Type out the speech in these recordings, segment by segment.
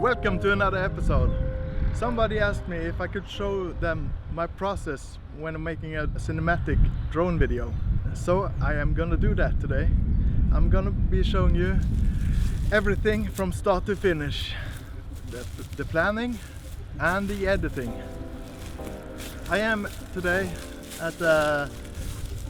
Welcome to another episode. Somebody asked me if I could show them my process when I'm making a cinematic drone video. So I am gonna do that today. I'm gonna be showing you everything from start to finish. The planning and the editing. I am today at a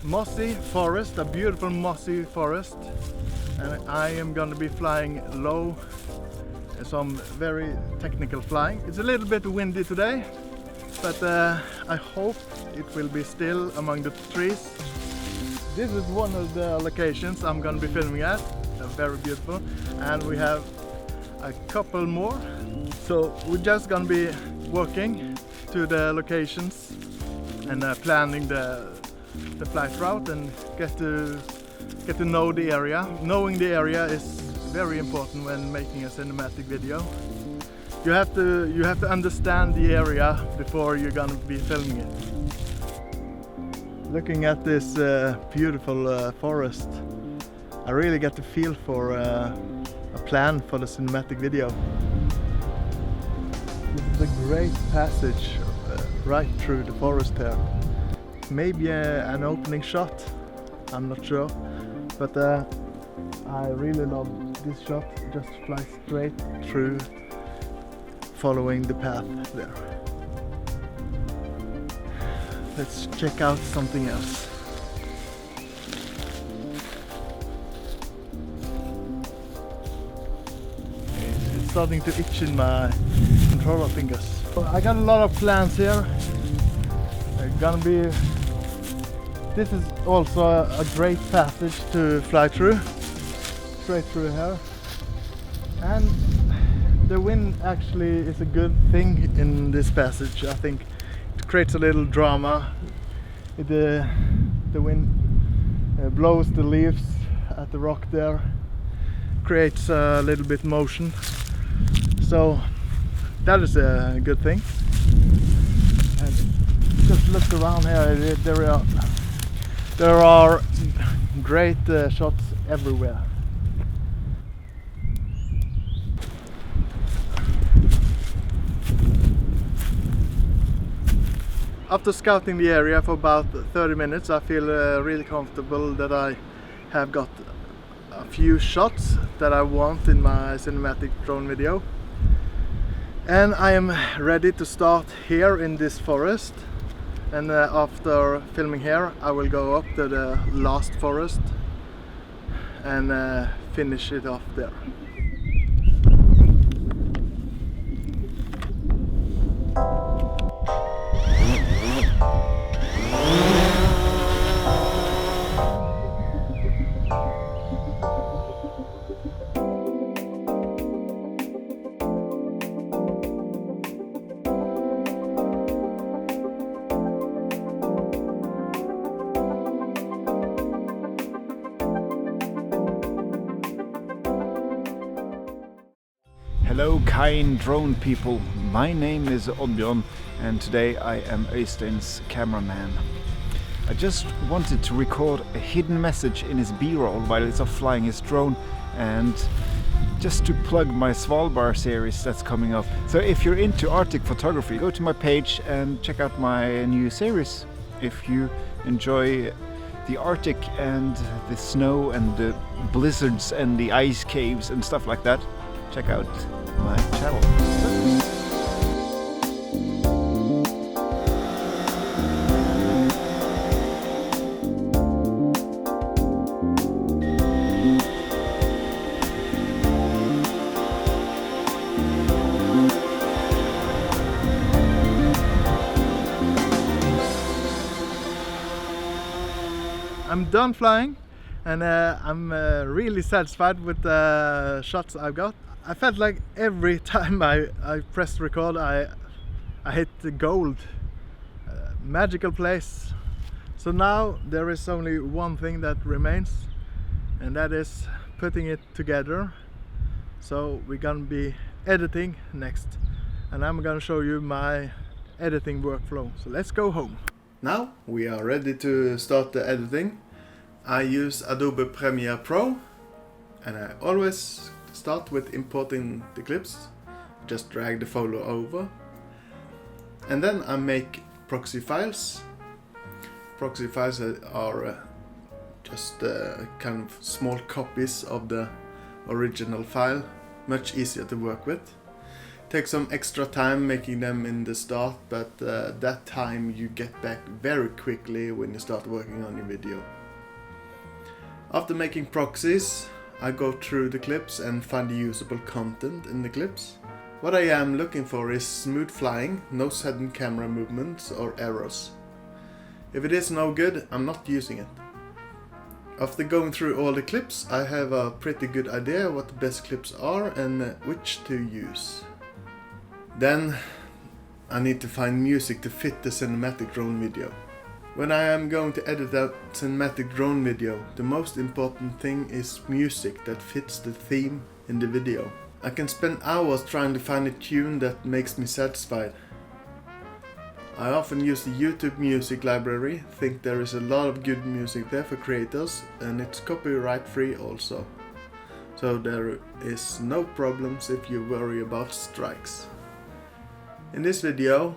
mossy forest, a beautiful mossy forest. And I am gonna be flying low, some very technical flying. It's a little bit windy today, but I hope it will be still among the trees. This is one of the locations I'm going to be filming at. They're very beautiful, and we have a couple more. So we're just going to be walking to the locations and planning the flight route and get to know the area. Knowing the area is very important when making a cinematic video. You have to understand the area before you're gonna be filming it. Looking at this beautiful forest, I really get the feel for a plan for the cinematic video. This is a great passage right through the forest here. Maybe an opening shot, I'm not sure, but I really love this shot. Just fly straight through, following the path there. Let's check out something else. It's starting to itch in my controller fingers. I got a lot of plans here. This is also a great passage to fly through. Straight through here, and the wind actually is a good thing in this passage. I think it creates a little drama. The wind blows the leaves at the rock there, creates a little bit motion, so that is a good thing. And just look around here, there are great shots everywhere. After scouting the area for about 30 minutes, I feel really comfortable that I have got a few shots that I want in my cinematic drone video. And I am ready to start here in this forest. And after filming here, I will go up to the last forest and finish it off there. Hello kind drone people, my name is Oddbjørn and today I am Øystein's cameraman. I just wanted to record a hidden message in his B-roll while he's off flying his drone, and just to plug my Svalbard series that's coming up. So if you're into Arctic photography, go to my page and check out my new series. If you enjoy the Arctic and the snow and the blizzards and the ice caves and stuff like that, check out my channel. I'm done flying, and I'm really satisfied with the shots I've got. I felt like every time I pressed record I hit the gold. Magical place. So now there is only one thing that remains, and that is putting it together. So we're gonna be editing next, and I'm gonna show you my editing workflow. So let's go home. Now we are ready to start the editing. I use Adobe Premiere Pro, and I always start with importing the clips. just drag the folder over. And then I make proxy files. Proxy files are just kind of small copies of the original file, much easier to work with. Take some extra time making them in the start, but that time you get back very quickly when you start working on your video. After making proxies, I go through the clips and find the usable content in the clips. What I am looking for is smooth flying, no sudden camera movements or errors. If it is no good, I'm not using it. After going through all the clips, I have a pretty good idea what the best clips are and which to use. Then I need to find music to fit the cinematic drone video. When I am going to edit a cinematic drone video, the most important thing is music that fits the theme in the video. I can spend hours trying to find a tune that makes me satisfied. I often use the YouTube music library, think there is a lot of good music there for creators, and it's copyright free also. So there is no problems if you worry about strikes. In this video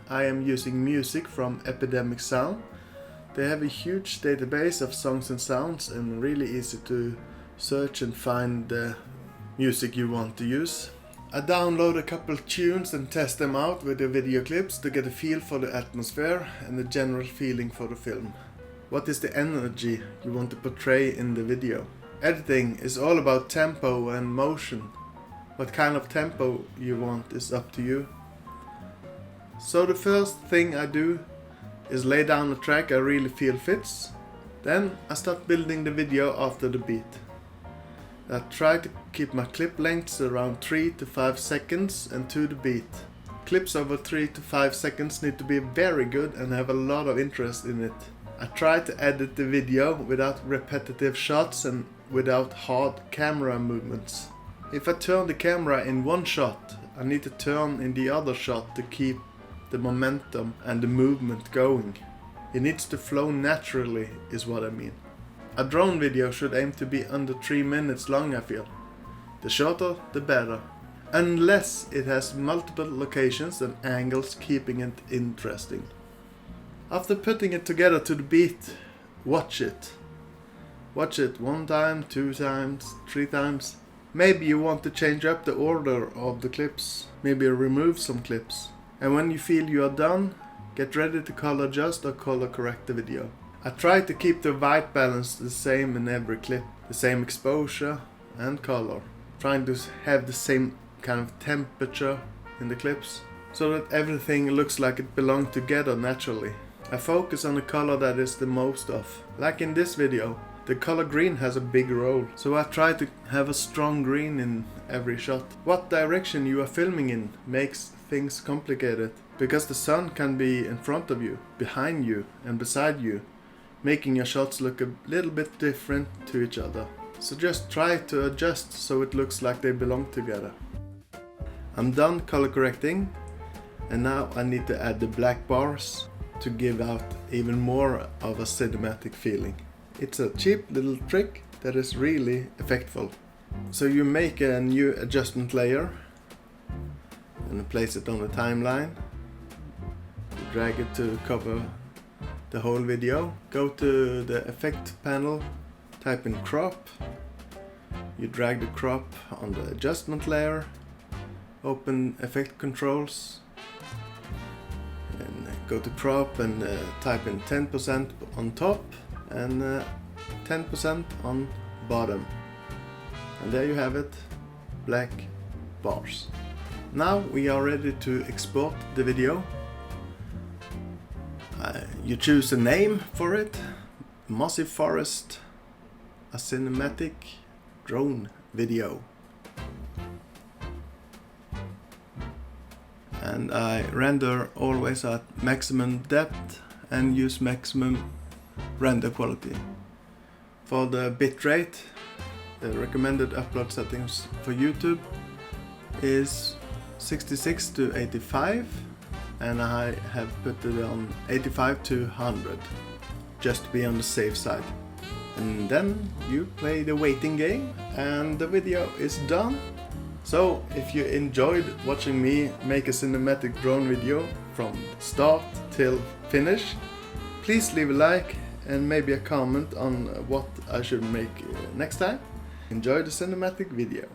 I am using music from Epidemic Sound. They have a huge database of songs and sounds and really easy to search and find the music you want to use. I download a couple tunes and test them out with the video clips to get a feel for the atmosphere and the general feeling for the film. What is the energy you want to portray in the video? Editing is all about tempo and motion. What kind of tempo you want is up to you. So the first thing I do is lay down a track I really feel fits. Then I start building the video after the beat. I try to keep my clip lengths around 3 to 5 seconds and to the beat. Clips over 3 to 5 seconds need to be very good and have a lot of interest in it. I try to edit the video without repetitive shots and without hard camera movements. If I turn the camera in one shot, I need to turn in the other shot to keep the momentum and the movement going. It needs to flow naturally is what I mean. A drone video should aim to be under 3 minutes long, I feel. The shorter the better. Unless it has multiple locations and angles keeping it interesting. After putting it together to the beat, watch it. Watch it 1 time, 2 times, 3 times. Maybe you want to change up the order of the clips. Maybe remove some clips. And when you feel you are done, get ready to color adjust or color correct the video. I try to keep the white balance the same in every clip, the same exposure and color. Trying to have the same kind of temperature in the clips, so that everything looks like it belongs together naturally. I focus on the color that is the most of. Like in this video, the color green has a big role, so I try to have a strong green in every shot. What direction you are filming in makes things complicated, because the sun can be in front of you, behind you and beside you, making your shots look a little bit different to each other. So just try to adjust so it looks like they belong together. I'm done color correcting, and now I need to add the black bars to give out even more of a cinematic feeling. It's a cheap little trick that is really effectful. So you make a new adjustment layer and place it on the timeline. You drag it to cover the whole video. Go to the effect panel, type in crop. You drag the crop on the adjustment layer, open effect controls, and go to crop and type in 10% on top and 10% on bottom. And there you have it, black bars. Now we are ready to export the video. You choose a name for it, Mossy Forest, a cinematic drone video. And I render always at maximum depth and use maximum render quality. For the bitrate, the recommended upload settings for YouTube is 66 to 85, and I have put it on 85 to 100 just to be on the safe side. And then you play the waiting game and the video is done. So if you enjoyed watching me make a cinematic drone video from start till finish, please leave a like and maybe a comment on what I should make next time. Enjoy the cinematic video.